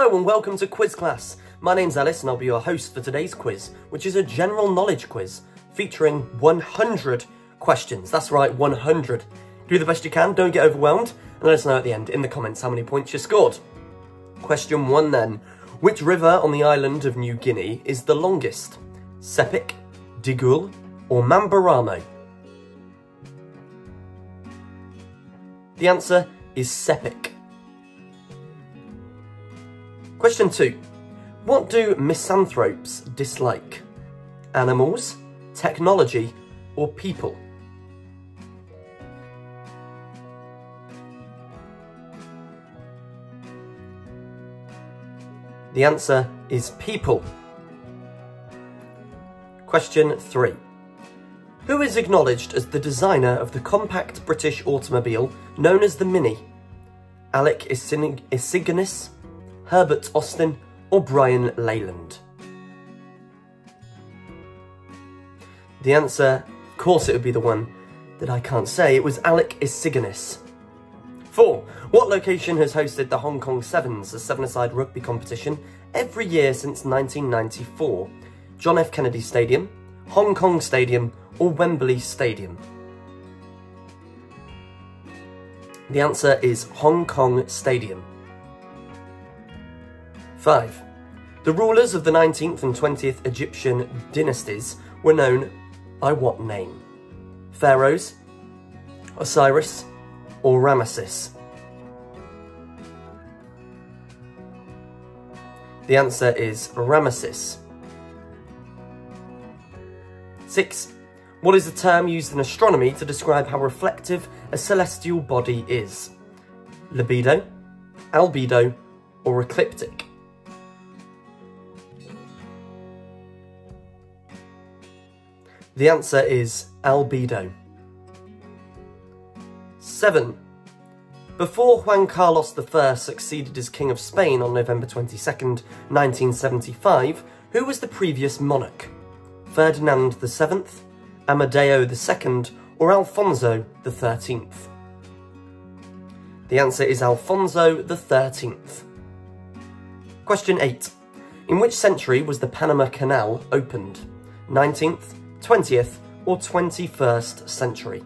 Hello and welcome to Quiz Class. My name's Alice and I'll be your host for today's quiz, which is a general knowledge quiz featuring 100 questions. That's right, 100. Do the best you can, don't get overwhelmed, and let us know at the end in the comments how many points you scored. Question 1 then. Which river on the island of New Guinea is the longest? Sepik, Digul, or Mamberamo? The answer is Sepik. Question 2. What do misanthropes dislike? Animals, technology, or people? The answer is people. Question 3. Who is acknowledged as the designer of the compact British automobile known as the Mini? Alec Isigonis, Herbert Austin, or Brian Leyland? The answer, of course it would be the one that I can't say, it was Alec Isigonis. 4. What location has hosted the Hong Kong Sevens, a seven-a-side rugby competition, every year since 1994? John F. Kennedy Stadium, Hong Kong Stadium, or Wembley Stadium? The answer is Hong Kong Stadium. 5. The rulers of the 19th and 20th Egyptian dynasties were known by what name? Pharaohs, Osiris, or Ramesses? The answer is Ramesses. 6. What is the term used in astronomy to describe how reflective a celestial body is? Libido, albedo, or ecliptic? The answer is albedo. 7. Before Juan Carlos I succeeded as King of Spain on November 22nd, 1975, who was the previous monarch? Ferdinand VII, Amadeo II, or Alfonso XIII? The answer is Alfonso XIII. Question 8. In which century was the Panama Canal opened? 19th, 20th, or 21st century?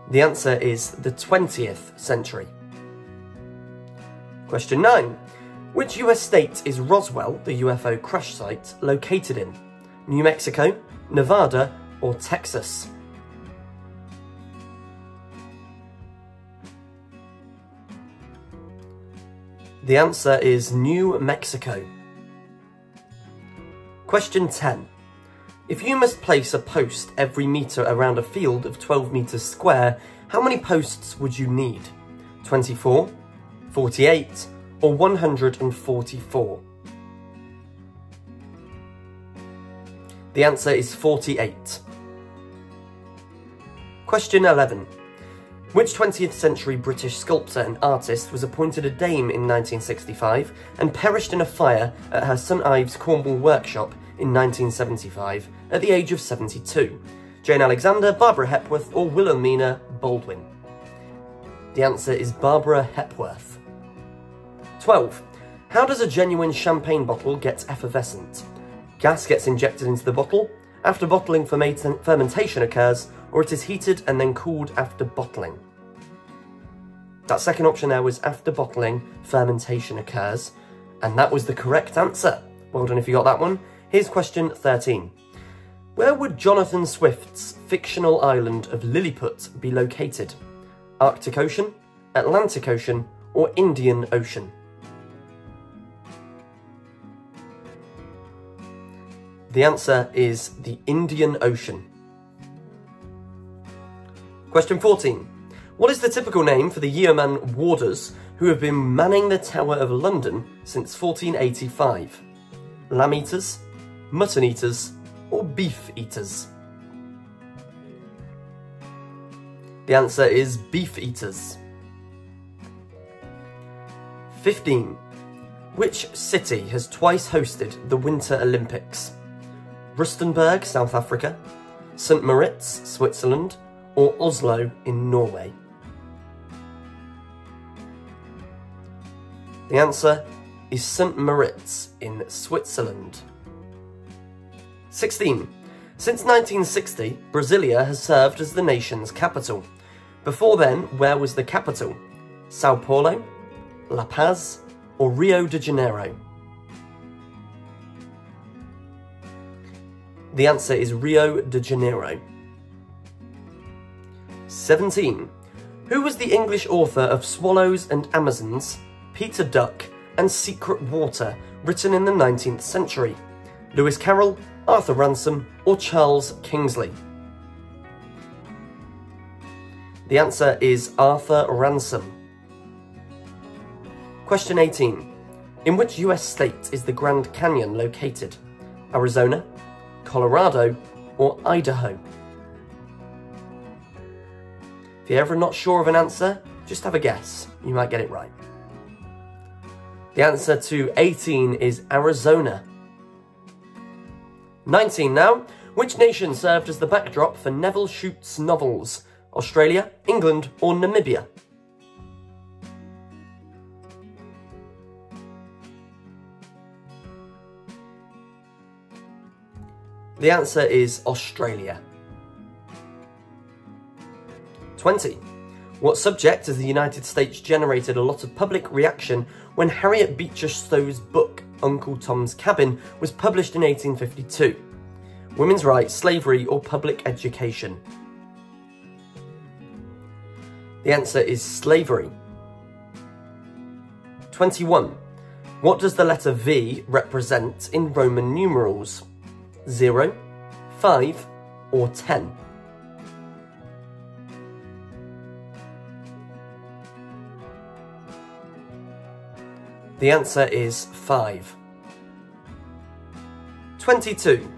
The answer is the 20th century. Question 9. Which US state is Roswell, the UFO crash site, located in? New Mexico, Nevada, or Texas? The answer is New Mexico. Question 10. If you must place a post every metre around a field of 12 metres square, how many posts would you need? 24, 48, or 144? The answer is 48. Question 11. Which 20th century British sculptor and artist was appointed a dame in 1965 and perished in a fire at her St Ives, Cornwall workshop in 1975 at the age of 72? Jane Alexander, Barbara Hepworth, or Wilhelmina Baldwin? The answer is Barbara Hepworth. 12. How does a genuine champagne bottle get effervescent? Gas gets injected into the bottle, after bottling fermentation occurs, or it is heated and then cooled after bottling? That second option there was after bottling, fermentation occurs, and that was the correct answer. Well done if you got that one. Here's question 13. Where would Jonathan Swift's fictional island of Lilliput be located? Arctic Ocean, Atlantic Ocean, or Indian Ocean? The answer is the Indian Ocean. Question 14. What is the typical name for the yeoman warders who have been manning the Tower of London since 1485? Lamb eaters, mutton eaters, or beef eaters? The answer is beef eaters. 15. Which city has twice hosted the Winter Olympics? Rustenburg, South Africa, St Moritz, Switzerland, or Oslo in Norway? The answer is St. Moritz in Switzerland. 16. Since 1960, Brasilia has served as the nation's capital. Before then, where was the capital? Sao Paulo, La Paz, or Rio de Janeiro? The answer is Rio de Janeiro. 17. Who was the English author of Swallows and Amazons, Peter Duck, and Secret Water, written in the 19th century? Lewis Carroll, Arthur Ransome, or Charles Kingsley? The answer is Arthur Ransome. Question 18. In which US state is the Grand Canyon located? Arizona, Colorado, or Idaho? If you're ever not sure of an answer, just have a guess. You might get it right. The answer to 18 is Arizona. 19 now. Which nation served as the backdrop for Nevil Shute's novels? Australia, England, or Namibia? The answer is Australia. 20. What subject has the United States generated a lot of public reaction when Harriet Beecher Stowe's book, Uncle Tom's Cabin, was published in 1852? Women's rights, slavery, or public education? The answer is slavery. 21. What does the letter V represent in Roman numerals? 0, 5, or 10? The answer is 5. 22.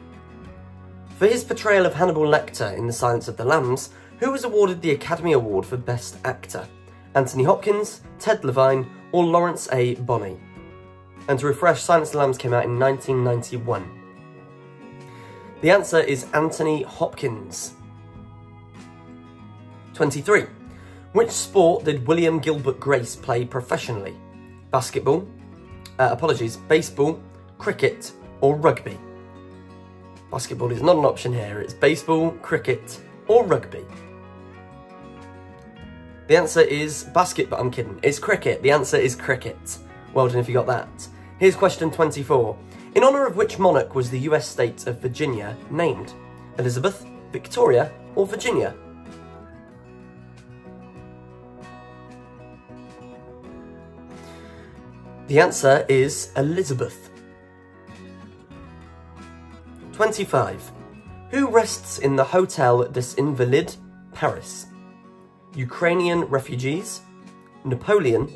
For his portrayal of Hannibal Lecter in The Silence of the Lambs, who was awarded the Academy Award for Best Actor? Anthony Hopkins, Ted Levine, or Lawrence A. Bonney? And to refresh, Silence of the Lambs came out in 1991. The answer is Anthony Hopkins. 23. Which sport did William Gilbert Grace play professionally? Baseball, cricket, or rugby? Basketball is not an option here. It's baseball, cricket, or rugby. The answer is basketball. I'm kidding. It's cricket. The answer is cricket. Well done if you got that. Here's question 24. In honour of which monarch was the US state of Virginia named? Elizabeth, Victoria, or Virginia? The answer is Elizabeth. 25. Who rests in the Hotel des Invalides, Paris? Ukrainian refugees, Napoleon,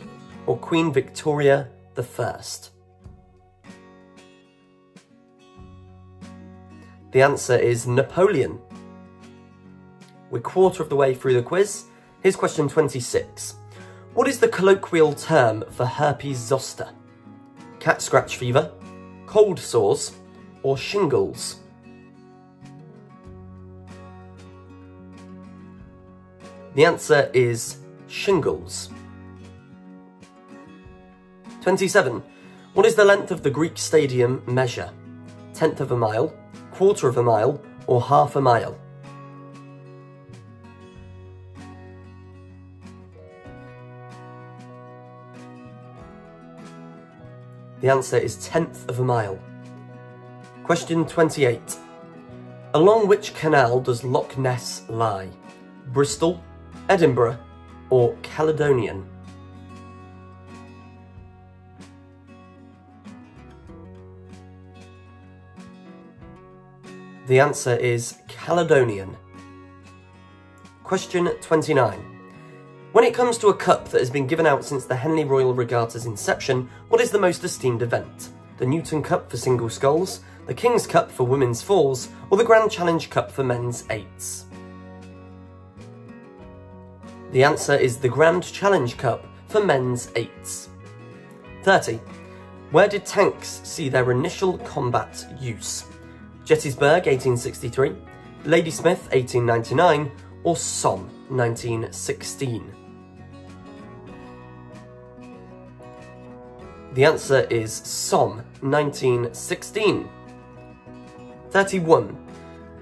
or Queen Victoria I? The answer is Napoleon. We're quarter of the way through the quiz. Here's question 26. What is the colloquial term for herpes zoster? Cat scratch fever, cold sores, or shingles? The answer is shingles. 27. What is the length of the Greek stadium measure? 1/10 of a mile, 1/4 of a mile, or 1/2 a mile? The answer is 1/10 of a mile. Question 28. Along which canal does Loch Ness lie? Bristol, Edinburgh, or Caledonian? The answer is Caledonian. Question 29. When it comes to a cup that has been given out since the Henley Royal Regatta's inception, what is the most esteemed event? The Newton Cup for single sculls, the King's Cup for women's fours, or the Grand Challenge Cup for men's eights? The answer is the Grand Challenge Cup for men's eights. 30. Where did tanks see their initial combat use? Gettysburg, 1863, Ladysmith, 1899, or Somme 1916? The answer is Somme 1916. 31.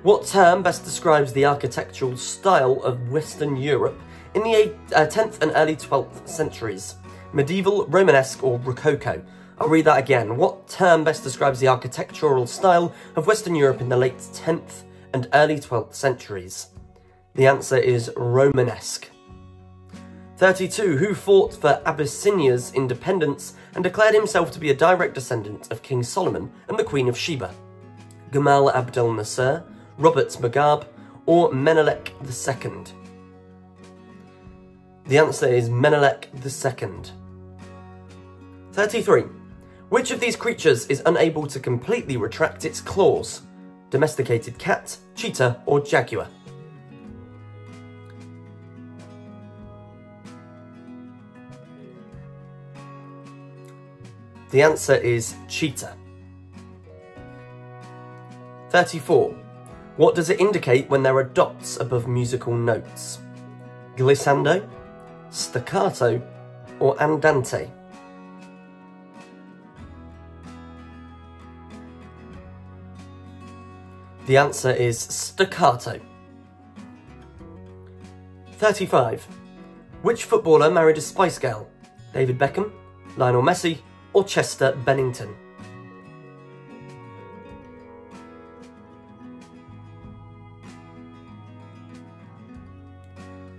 What term best describes the architectural style of Western Europe in the 10th and early 12th centuries? Medieval, Romanesque, or Rococo? I'll read that again. What term best describes the architectural style of Western Europe in the late 10th and early 12th centuries? The answer is Romanesque. 32. Who fought for Abyssinia's independence and declared himself to be a direct descendant of King Solomon and the Queen of Sheba? Gamal Abdel Nasser, Robert Mugabe, or Menelik II? The answer is Menelik II. 33. Which of these creatures is unable to completely retract its claws? Domesticated cat, cheetah, or jaguar? The answer is cheetah. 34. What does it indicate when there are dots above musical notes? Glissando, staccato, or andante? The answer is staccato. 35. Which footballer married a Spice Girl? David Beckham, Lionel Messi, or Chester Bennington?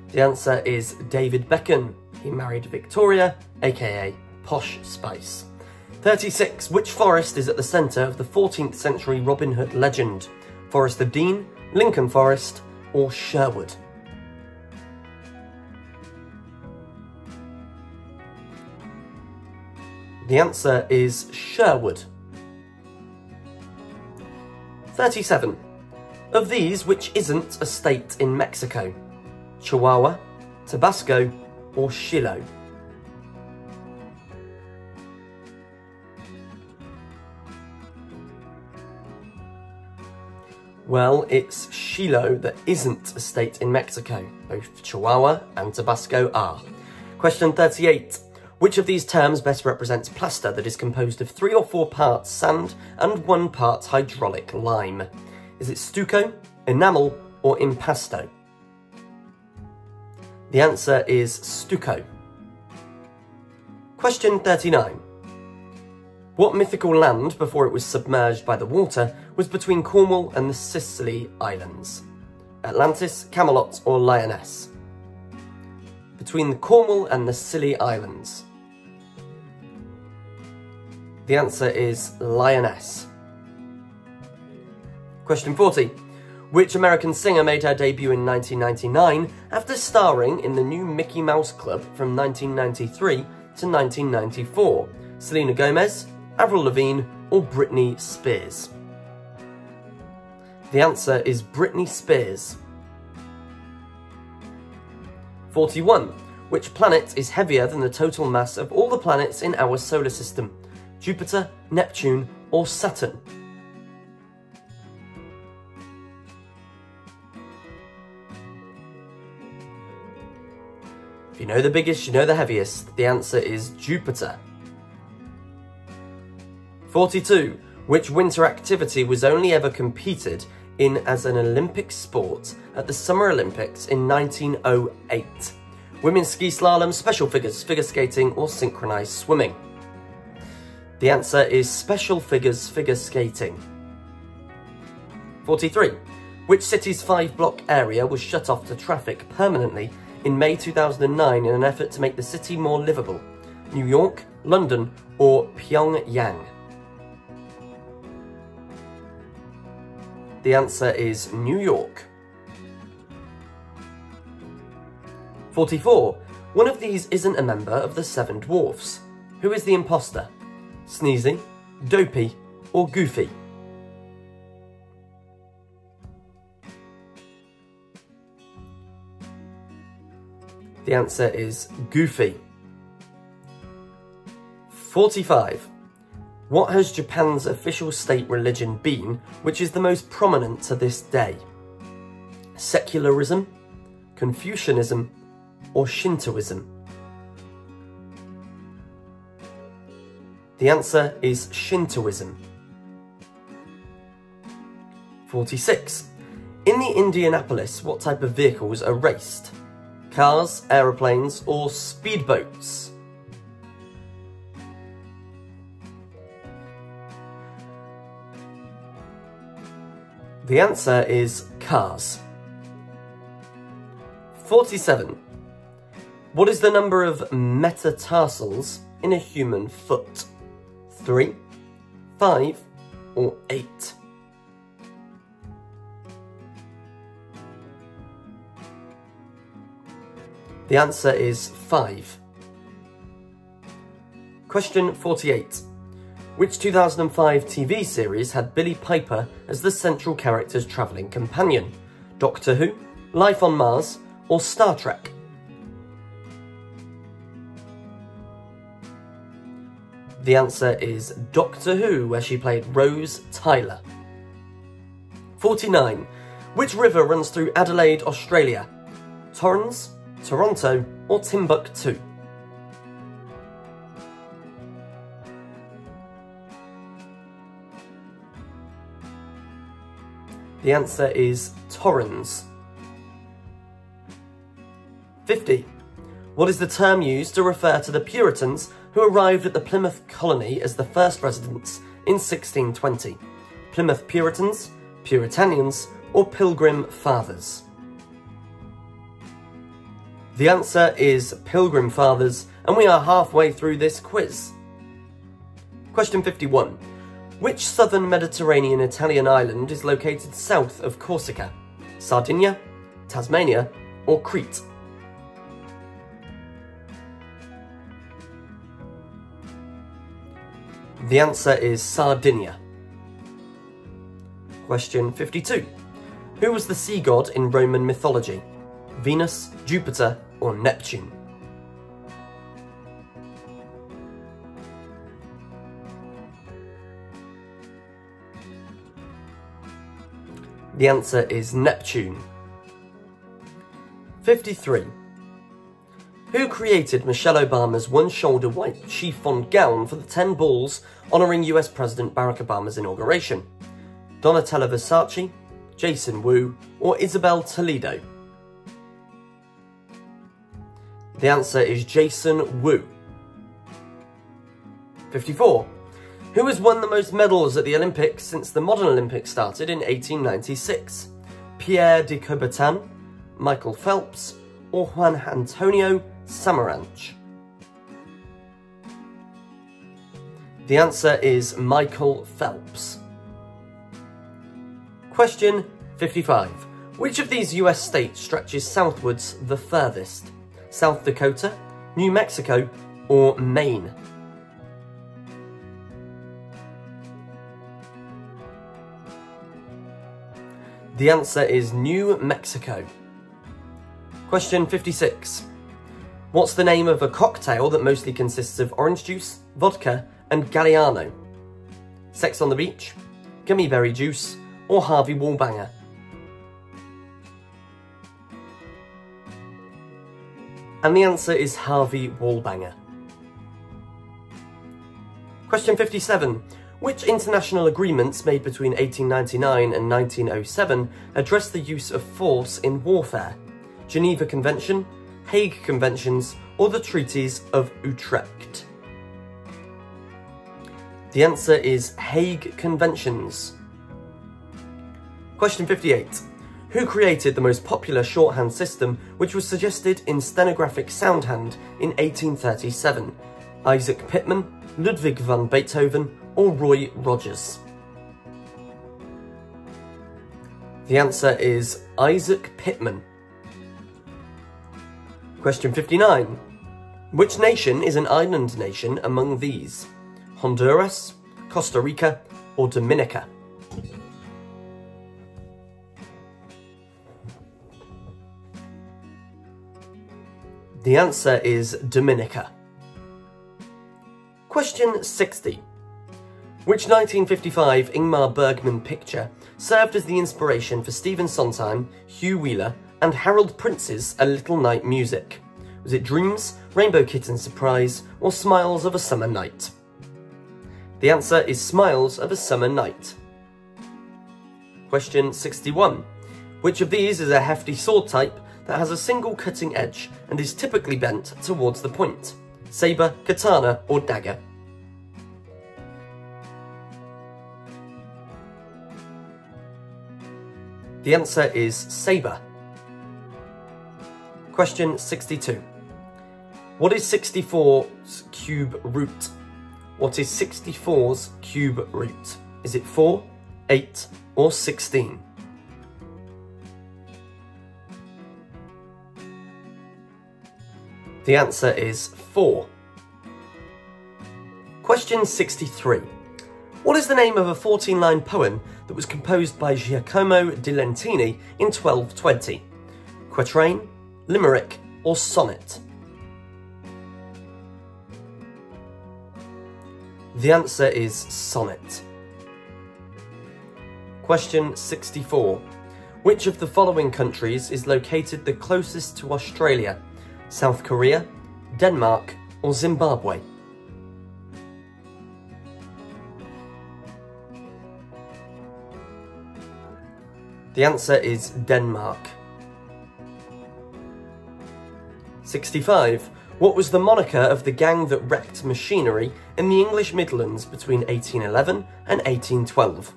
The answer is David Beckham. He married Victoria, aka Posh Spice. 36. Which forest is at the centre of the 14th century Robin Hood legend? Forest of Dean, Lincoln Forest, or Sherwood? The answer is Sherwood. 37. Of these, which isn't a state in Mexico? Chihuahua, Tabasco, or Shiloh? Well, it's Shiloh that isn't a state in Mexico. Both Chihuahua and Tabasco are. Question 38. Which of these terms best represents plaster that is composed of 3 or 4 parts sand and 1 part hydraulic lime? Is it stucco, enamel, or impasto? The answer is stucco. Question 39. What mythical land, before it was submerged by the water, was between Cornwall and the Scilly Islands? Atlantis, Camelot, or Lyonesse? Between Cornwall and the Scilly Islands. The answer is Lyonesse. Question 40. Which American singer made her debut in 1999 after starring in the new Mickey Mouse Club from 1993 to 1994? Selena Gomez, Avril Lavigne, or Britney Spears? The answer is Britney Spears. 41. Which planet is heavier than the total mass of all the planets in our solar system? Jupiter, Neptune, or Saturn? If you know the biggest, you know the heaviest. The answer is Jupiter. 42. Which winter activity was only ever competed in as an Olympic sport at the Summer Olympics in 1908? Women's ski slalom, special figures, figure skating, or synchronized swimming? The answer is special figures, figure skating. 43. Which city's 5-block area was shut off to traffic permanently in May 2009 in an effort to make the city more livable? New York, London, or Pyongyang? The answer is New York. 44. One of these isn't a member of the 7 Dwarfs. Who is the imposter? Sneezy, Dopey, or Goofy? The answer is Goofy. 45. What has Japan's official state religion been, which is the most prominent to this day? Secularism, Confucianism, or Shintoism? The answer is Shintoism. 46. In the Indianapolis, what type of vehicles are raced? Cars, aeroplanes, or speedboats? The answer is cars. 47. What is the number of metatarsals in a human foot? 3, 5, or 8? The answer is 5. Question 48. Which 2005 TV series had Billie Piper as the central character's travelling companion? Doctor Who, Life on Mars, or Star Trek? The answer is Doctor Who, where she played Rose Tyler. 49. Which river runs through Adelaide, Australia? Torrens, Toronto, or Timbuktu? The answer is Torrens. 50. What is the term used to refer to the Puritans who arrived at the Plymouth colony as the first residents in 1620? Plymouth Puritans, Puritanians, or Pilgrim Fathers? The answer is Pilgrim Fathers, and we are halfway through this quiz. Question 51. Which southern Mediterranean Italian island is located south of Corsica? Sardinia, Tasmania, or Crete? The answer is Sardinia. Question 52. Who was the sea god in Roman mythology? Venus, Jupiter, or Neptune? The answer is Neptune. 53. Who created Michelle Obama's one-shoulder white chiffon gown for the 10 balls honouring US President Barack Obama's inauguration? Donatella Versace, Jason Wu, or Isabel Toledo? The answer is Jason Wu. 54. Who has won the most medals at the Olympics since the modern Olympics started in 1896? Pierre de Coubertin, Michael Phelps, or Juan Antonio Samaranch? The answer is Michael Phelps. Question 55. Which of these US states stretches southwards the furthest? South Dakota, New Mexico, or Maine? The answer is New Mexico. Question 56. What's the name of a cocktail that mostly consists of orange juice, vodka, and Galliano? Sex on the Beach, Gummy Berry Juice, or Harvey Wallbanger? And the answer is Harvey Wallbanger. Question 57. Which international agreements made between 1899 and 1907 address the use of force in warfare? Geneva Convention, Hague Conventions, or the Treaties of Utrecht? The answer is Hague Conventions. Question 58. Who created the most popular shorthand system which was suggested in stenographic soundhand in 1837? Isaac Pitman, Ludwig van Beethoven, or Roy Rogers? The answer is Isaac Pitman. Question 59. Which nation is an island nation among these? Honduras, Costa Rica, or Dominica? The answer is Dominica. Question 60. Which 1955 Ingmar Bergman picture served as the inspiration for Stephen Sondheim, Hugh Wheeler, and Harold Prince's A Little Night Music? Was it Dreams, Rainbow Kitten Surprise, or Smiles of a Summer Night? The answer is Smiles of a Summer Night. Question 61. Which of these is a hefty sword type that has a single cutting edge and is typically bent towards the point? Sabre, katana, or dagger? The answer is sabre. Question 62. What is 64's cube root? What is 64's cube root? Is it 4, 8, or 16? The answer is 4. Question 63. What is the name of a 14-line poem that was composed by Giacomo di Lentini in 1220? Quatrain, limerick, or sonnet? The answer is sonnet. Question 64. Which of the following countries is located the closest to Australia? South Korea, Denmark, or Zimbabwe? The answer is Denmark. 65. What was the moniker of the gang that wrecked machinery in the English Midlands between 1811 and 1812?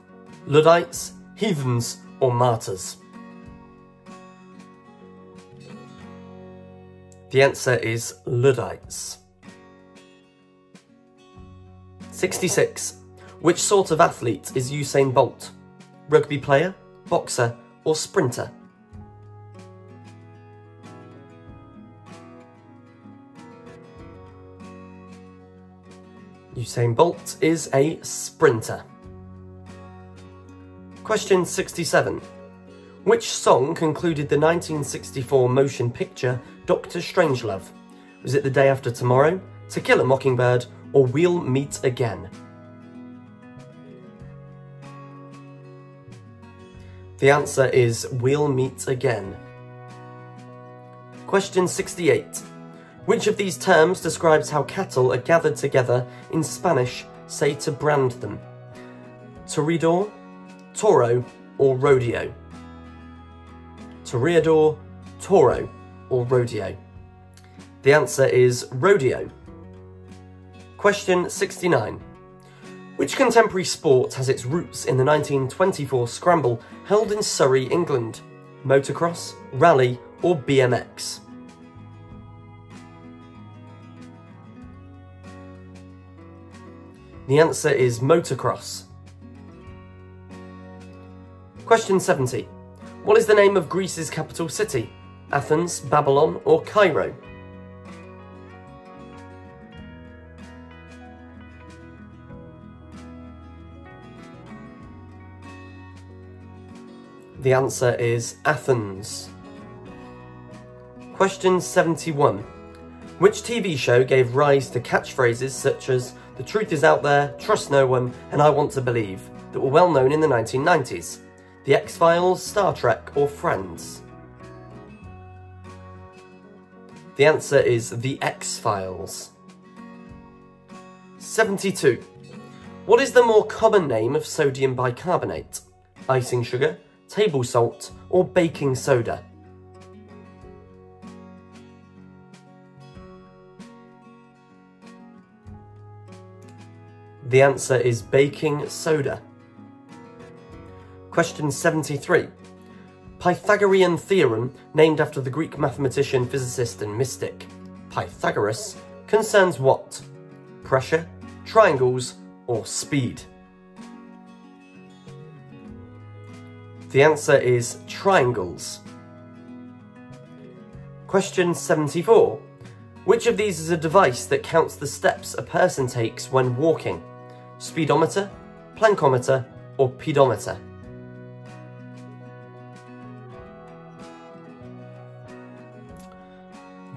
Luddites, heathens, or martyrs? The answer is Luddites. 66. Which sort of athlete is Usain Bolt? Rugby player, boxer, or sprinter? Usain Bolt is a sprinter. Question 67. Which song concluded the 1964 motion picture Dr. Strangelove? Was it The Day After Tomorrow, To Kill a Mockingbird, or We'll Meet Again? The answer is We'll Meet Again. Question 68. Which of these terms describes how cattle are gathered together in Spanish, say to brand them? Toreador, toro, or rodeo? Toreador, toro, or rodeo? The answer is rodeo. Question 69. Which contemporary sport has its roots in the 1924 scramble held in Surrey, England? Motocross, rally, or BMX? The answer is motocross. Question 70. What is the name of Greece's capital city? Athens, Babylon, or Cairo? The answer is Athens. Question 71. Which TV show gave rise to catchphrases such as "The truth is out there, trust no one, and I want to believe" that were well known in the 1990s? The X-Files, Star Trek, or Friends? The answer is The X-Files. 72. What is the more common name of sodium bicarbonate? Icing sugar, table salt, or baking soda? The answer is baking soda. Question 73. Pythagorean theorem, named after the Greek mathematician, physicist, and mystic Pythagoras, concerns what? Pressure, triangles, or speed? The answer is triangles. Question 74. Which of these is a device that counts the steps a person takes when walking? Speedometer, plankometer, or pedometer?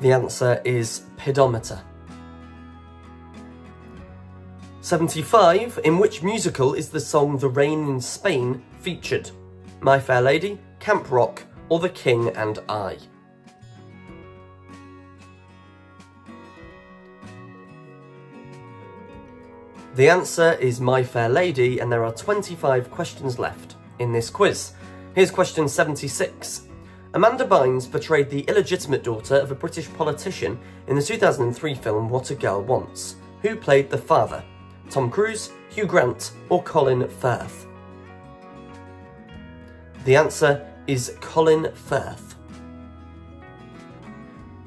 The answer is pedometer. 75. In which musical is the song "The Rain in Spain" featured? My Fair Lady, Camp Rock, or The King and I? The answer is My Fair Lady, and there are 25 questions left in this quiz. Here's question 76. Amanda Bynes portrayed the illegitimate daughter of a British politician in the 2003 film What a Girl Wants. Who played the father? Tom Cruise, Hugh Grant, or Colin Firth? The answer is Colin Firth.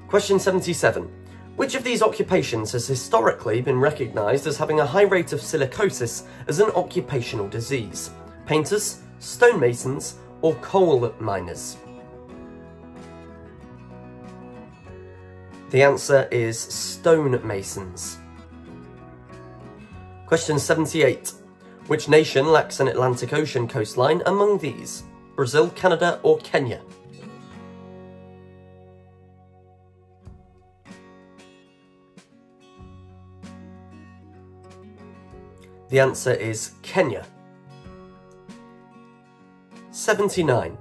Question 77. Which of these occupations has historically been recognised as having a high rate of silicosis as an occupational disease? Painters, stonemasons, or coal miners? The answer is stonemasons. Question 78. Which nation lacks an Atlantic Ocean coastline among these? Brazil, Canada, or Kenya? The answer is Kenya. 79.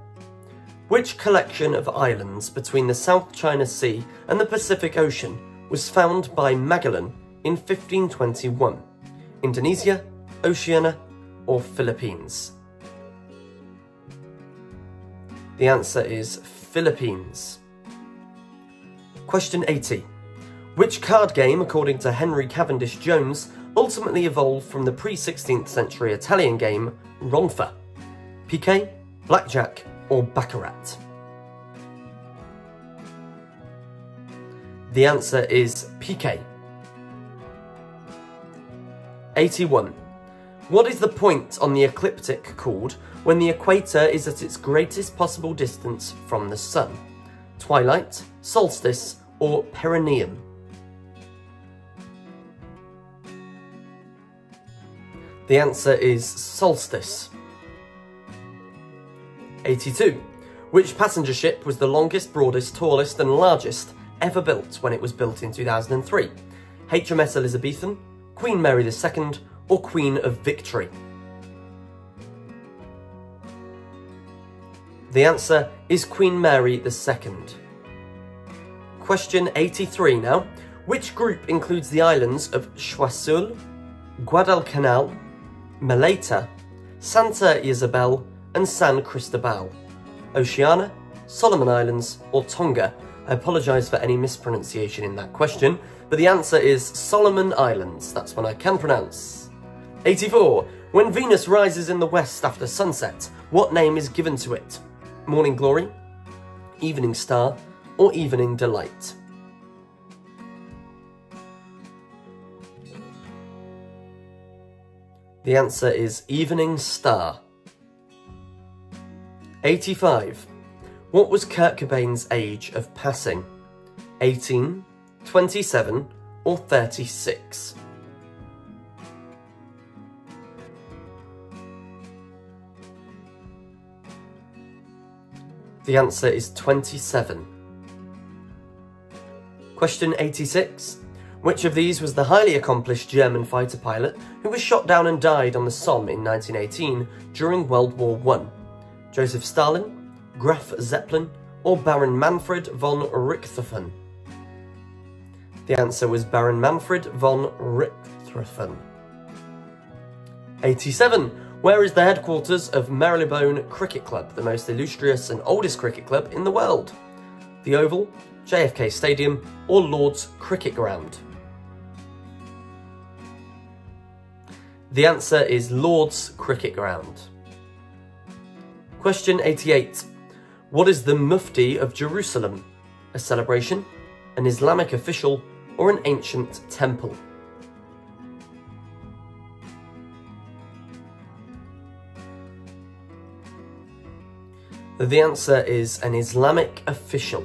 Which collection of islands between the South China Sea and the Pacific Ocean was found by Magellan in 1521? Indonesia, Oceania, or Philippines? The answer is Philippines. Question 80. Which card game, according to Henry Cavendish Jones, ultimately evolved from the pre-16th century Italian game Ronfa? Piquet, Blackjack, or Baccarat? The answer is Piquet. 81. What is the point on the ecliptic called when the equator is at its greatest possible distance from the sun? Twilight, solstice, or perineum? The answer is solstice. 82. Which passenger ship was the longest, broadest, tallest and largest ever built when it was built in 2003? HMS Elizabethan, Queen Mary II, or Queen of Victory? The answer is Queen Mary II. Question 83 now. Which group includes the islands of Choiseul, Guadalcanal, Maleta, Santa Isabel, and San Cristobal? Oceania, Solomon Islands, or Tonga? I apologise for any mispronunciation in that question, but the answer is Solomon Islands. That's one I can pronounce. 84. When Venus rises in the west after sunset, what name is given to it? Morning Glory, Evening Star, or Evening Delight? The answer is Evening Star. 85. What was Kurt Cobain's age of passing? 18, 27, or 36? The answer is 27. Question 86. Which of these was the highly accomplished German fighter pilot who was shot down and died on the Somme in 1918 during World War I? Joseph Stalin, Graf Zeppelin, or Baron Manfred von Richthofen? The answer was Baron Manfred von Richthofen. 87. Where is the headquarters of Marylebone Cricket Club, the most illustrious and oldest cricket club in the world? The Oval, JFK Stadium, or Lord's Cricket Ground? The answer is Lord's Cricket Ground. Question 88. What is the Mufti of Jerusalem? A celebration, an Islamic official, or an ancient temple? The answer is an Islamic official.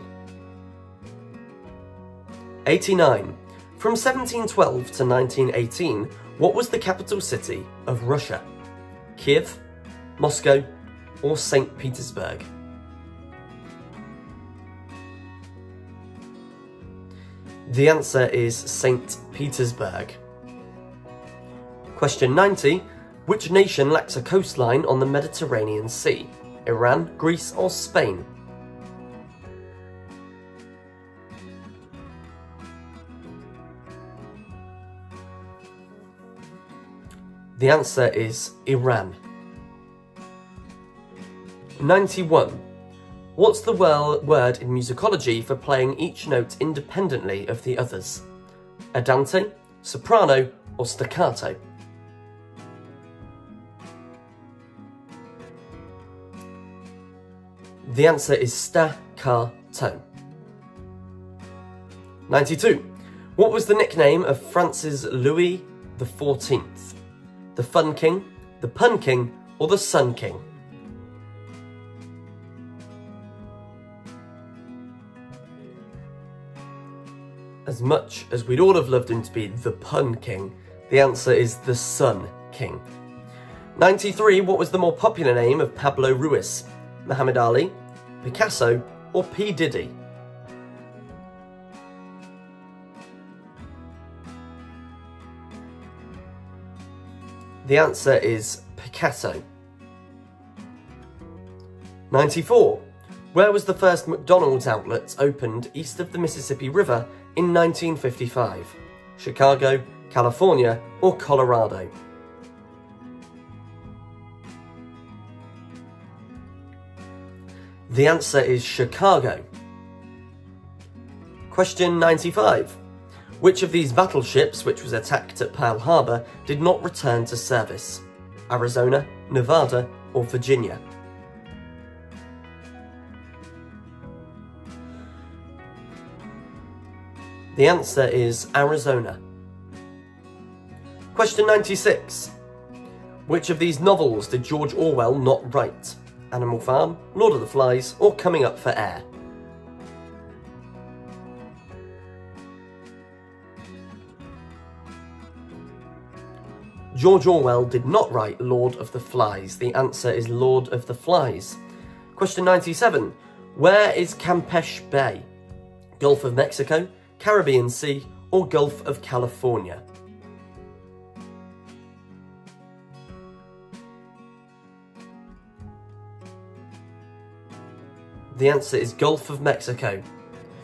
89. From 1712 to 1918, what was the capital city of Russia? Kiev, Moscow, or St. Petersburg? The answer is St. Petersburg. Question 90. Which nation lacks a coastline on the Mediterranean Sea? Iran, Greece, or Spain? The answer is Iran. 91. What's the word in musicology for playing each note independently of the others? Andante, soprano, or staccato? The answer is staccato. 92. What was the nickname of France's Louis XIV? The Fun King, the Pun King, or the Sun King? As much as we'd all have loved him to be the Pun King, the answer is the Sun King. 93. What was the more popular name of Pablo Ruiz? Muhammad Ali, Picasso, or P. Diddy? The answer is Picasso. 94. Where was the first McDonald's outlet opened east of the Mississippi River in 1955? Chicago, California, or Colorado? The answer is Chicago. Question 95. Which of these battleships, which was attacked at Pearl Harbor, did not return to service? Arizona, Nevada, or Virginia? The answer is Arizona. Question 96. Which of these novels did George Orwell not write? Animal Farm, Lord of the Flies, or Coming Up for Air? George Orwell did not write Lord of the Flies. The answer is Lord of the Flies. Question 97. Where is Campeche Bay? Gulf of Mexico, Caribbean Sea, or Gulf of California? The answer is Gulf of Mexico.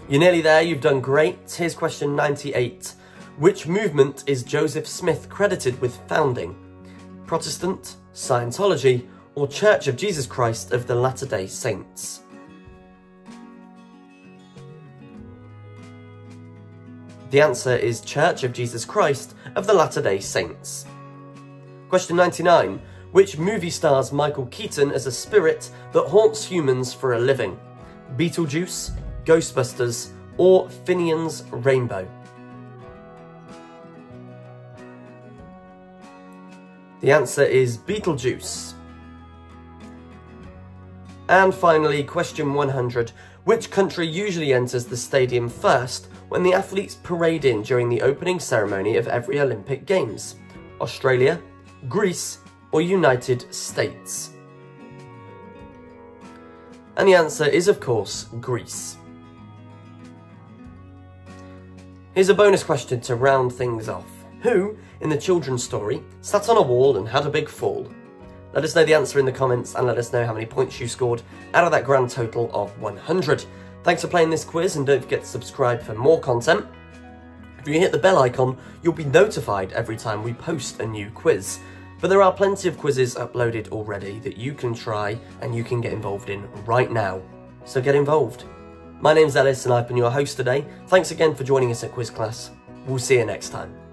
You're nearly there, you've done great. Here's question 98. Which movement is Joseph Smith credited with founding? Protestant, Scientology, or Church of Jesus Christ of the Latter-day Saints? The answer is Church of Jesus Christ of the Latter-day Saints. Question 99. Which movie stars Michael Keaton as a spirit that haunts humans for a living? Beetlejuice, Ghostbusters, or Finian's Rainbow? The answer is Beetlejuice. And finally, question 100. Which country usually enters the stadium first when the athletes parade in during the opening ceremony of every Olympic Games? Australia, Greece, or United States? And the answer is, of course, Greece. Here's a bonus question to round things off. Who, in the children's story, sat on a wall and had a big fall? Let us know the answer in the comments and let us know how many points you scored out of that grand total of 100. Thanks for playing this quiz, and don't forget to subscribe for more content. If you hit the bell icon, you'll be notified every time we post a new quiz. But there are plenty of quizzes uploaded already that you can try and you can get involved in right now. So get involved. My name's Ellis and I've been your host today. Thanks again for joining us at Quiz Class. We'll see you next time.